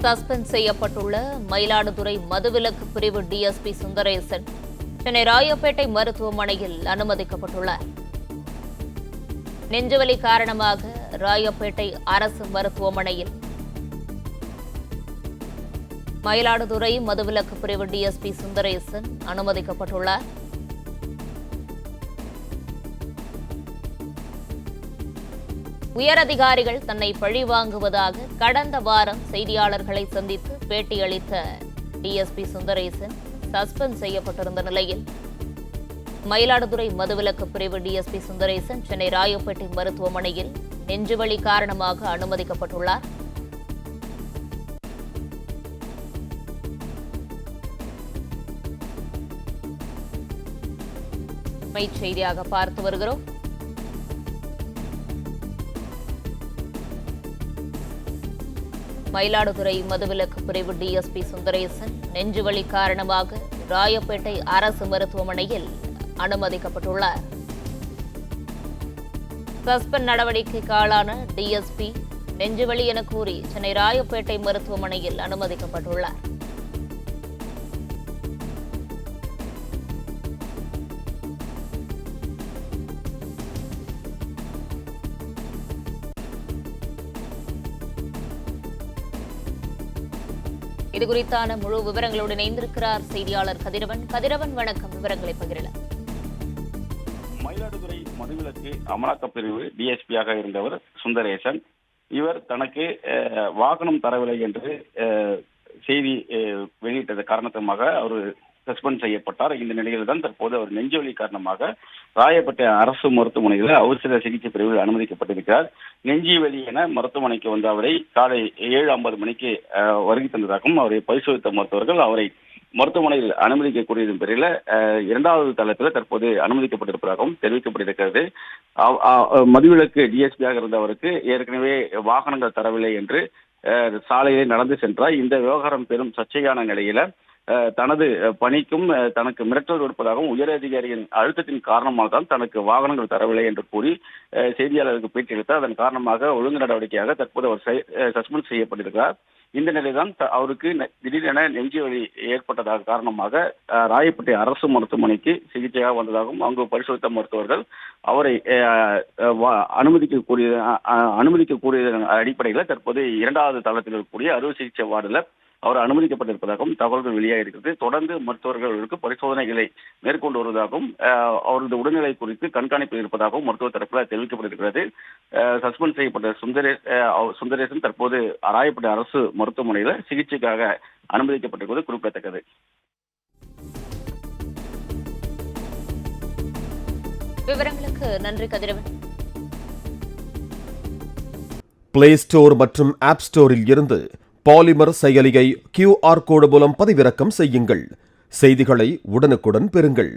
Suspend செய்யப்பட்டுள்ள மயிலாடுதுறை மதுவிலக்கு பிரிவு டிஎஸ்பி சுந்தரேசன் சென்னை ராயப்பேட்டை மருத்துவமனையில் அனுமதிக்கப்பட்டுள்ளார். நெஞ்சுவலி காரணமாக ராயப்பேட்டை அரசு மருத்துவமனையில் மயிலாடுதுறை மதுவிலக்கு பிரிவு டிஎஸ்பி சுந்தரேசன் அனுமதிக்கப்பட்டுள்ளார். உயரதிகாரிகள் தன்னை பழிவாங்குவதாக கடந்த வாரம் செய்தியாளர்களை சந்தித்து பேட்டியளித்த டிஎஸ்பி சுந்தரேசன் சஸ்பெண்ட் செய்யப்பட்டிருந்த நிலையில் மயிலாடுதுறை மதுவிலக்கு பிரிவு டிஎஸ்பி சுந்தரேசன் சென்னை ராயப்பேட்டை மருத்துவமனையில் நெஞ்சுவலி காரணமாக அனுமதிக்கப்பட்டுள்ளார். செய்தியாக பார்த்து வருகிறோம். மயிலாடுதுறை மதுவிலக்கு பிரிவு டிஎஸ்பி சுந்தரேசன் நெஞ்சுவலி காரணமாக ராயப்பேட்டை அரசு மருத்துவமனையில் அனுமதிக்கப்பட்டுள்ளார். சஸ்பெண்ட் நடவடிக்கைக்கு ஆளான டிஎஸ்பி நெஞ்சுவலி என கூறி சென்னை ராயப்பேட்டை மருத்துவமனையில் அனுமதிக்கப்பட்டுள்ளார். இதுகுறித்தான முழு விவரங்களோடு இணைந்திருக்கிறார் செய்தியாளர் கதிரவன். கதிரவன், வணக்கம். விவரங்களை பகிரலாம். மயிலாடுதுறை மதுவிலக்கு அமலாக்கப் பிரிவு டிஎஸ்பியாக இருந்தவர் சுந்தரேசன். இவர் தனக்கு வாகனம் தரவில்லை என்று செய்தி வெளியிட்டது காரணமாக அவர் சஸ்பெண்ட் செய்யப்பட்டார். இந்த நிலையில் தான் தற்போது அவர் நெஞ்சுவலி காரணமாக ராயப்பேட்டை அரசு மருத்துவமனையில் அவசர சிகிச்சை பிரிவில் அனுமதிக்கப்பட்டிருக்கிறார். நெஞ்சுவலி என மருத்துவமனைக்கு வந்த அவரை காலை 7:50 மணிக்கு வருகை தந்ததாகவும் அவரை பரிசோதித்த மருத்துவர்கள் அவரை மருத்துவமனையில் அனுமதிக்கக்கூடியதன் பேரில் 2வது தளத்தில் தற்போது அனுமதிக்கப்பட்டிருப்பதாகவும் தெரிவிக்கப்பட்டிருக்கிறது. மதுவிலக்கு டிஎஸ்பியாக இருந்தவருக்கு ஏற்கனவே வாகனங்கள் தரவில்லை என்று சாலையிலே நடந்து சென்றார். இந்த விவகாரம் பெரும் சர்ச்சையான நிலையில தனது பணிக்கும் தனக்கு மிரட்டல் கொடுப்பதாகவும் உயரதிகாரியின் அழுத்தத்தின் காரணமாக தான் தனக்கு வாகனங்கள் தரவில்லை என்று கூறி செய்தியாளருக்கு பேட்டியளித்தார். அதன் காரணமாக ஒழுங்கு நடவடிக்கையாக தற்போது அவர் சஸ்பெண்ட் செய்யப்பட்டிருக்கிறார். இந்த நிலைதான் அவருக்கு திடீரென நெஞ்சு வலி ஏற்பட்டதாக காரணமாக ராயப்பேட்டை அரசு மருத்துவமனைக்கு சிகிச்சையாக வந்ததாகவும் அங்கு பரிசோதித்த மருத்துவர்கள் அவரை அனுமதிக்கக்கூடிய அடிப்படையில் தற்போது 2வது தளத்தில் இருக்கக்கூடிய அறுவை சிகிச்சை வார்டில் அவர் அனுமதிக்கப்பட்டிருப்பதாகவும் தகவல்கள் வெளியாகியிருக்கிறது. தொடர்ந்து மருத்துவர்களுக்கு பரிசோதனைகளை மேற்கொண்டு வருவதாகவும் அவரது உடல்நிலை குறித்து கண்காணிப்பு இருப்பதாகவும் மருத்துவ தரப்பில் தெரிவிக்கப்பட்டிருக்கிறது. சஸ்பெண்ட் செய்யப்பட்ட சுந்தரேசன் தற்போது ராயப்பேட்டை அரசு மருத்துவமனையில் சிகிச்சைக்காக அனுமதிக்கப்பட்டிருப்பது குறிப்பிடத்தக்கது. விவரங்களுக்கு நன்றி கதிரவன். பிளே ஸ்டோர் மற்றும் ஆப் ஸ்டோரில் இருந்து பாலிமர் செயலியை QR கோடு மூலம் பதிவிறக்கம் செய்யுங்கள். செய்திகளை உடனுக்குடன் பெறுங்கள்.